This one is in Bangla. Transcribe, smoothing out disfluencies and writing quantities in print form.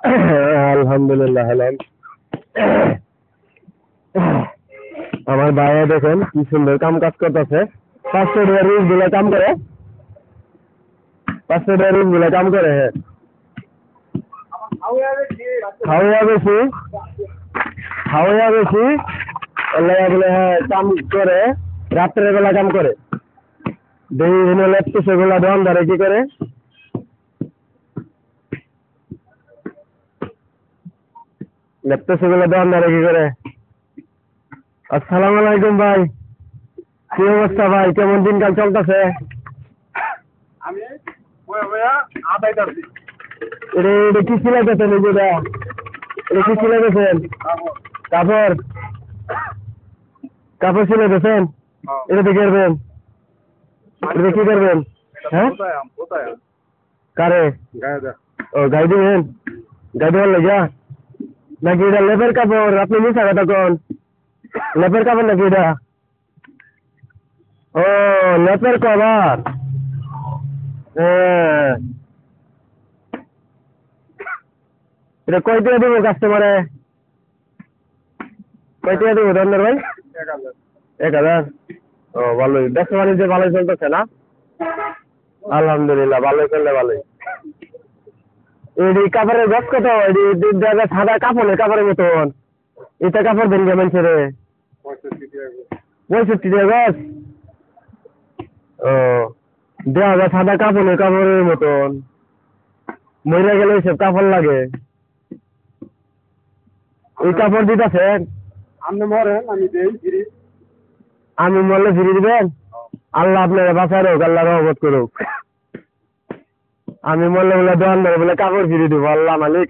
আলহামদুলিল্লাহ হলাম। আমার ভাইয়া দেখেন কি সুন্দর কাম কাজ করতেছে। 500 টাকা রোজ গুলা কাম করে, 500 টাকা রোজ গুলা কাম করে। খাওয়া বেশি, খাওয়া বেশি, বলে হ্যাঁ কাম করে, রাত্রের বেলা কাম করে। দেখি লেপটে সেগুলা দোকান ধরে কি করে, লেপটে সেগুলা দোকান ধরে কি করে। আসসালামু আলাইকুম ভাই, কি অবস্থা ভাই, কেমন দিনকাল চলতেছে? এটা কি সিলাইতেছেন? এটা কি সিলাইতেছেন? কাপড়, কাপড় সিলাইতেছেন? এটা কি করবেন? এটা কি করবেন? হ্যাঁ কারে? ও গাই দিবেন? গাই দেওয়ার লেগা নাকি এটা লেপের কাপড়? আপনি মিশা কথা কোন, লেপের কাপড় নাকি এটা? ও লেপের কভার, হ্যাঁ। এটা কয় টাকা দেবো কাস্টমারে? কয় টাকা দেবো ধন্যবাদ ভাই? 1000। ও ভালোই, ব্যবসা বাণিজ্য ভালোই চলতেছে না? আলহামদুলিল্লাহ, ভালোই চললে ভালোই। এই কাপড়ের গছ কত? দেখা সাদা কাপড়ের কাপড়ের মতন, এটা কাপড় দেন কেমন ছেড়ে? 65 টাকা গছ। ও দেখা যায় সাদা কাপড়ের কাপড়ের মতন, মরে গেলে সব কাপড় লাগে। ওই কাপড় দিতেছেন? আপনি মরেন আমি দেই ফিরি। আমি মরলে ফিরে দিবেন? আল্লাহ আপনারা বাঁচায় হোক, আল্লাহ রহমত করুক। আমি মরলে বলে দোকান ধরে বলে কাপড় ফিরে দিব, আল্লাহ মালিক।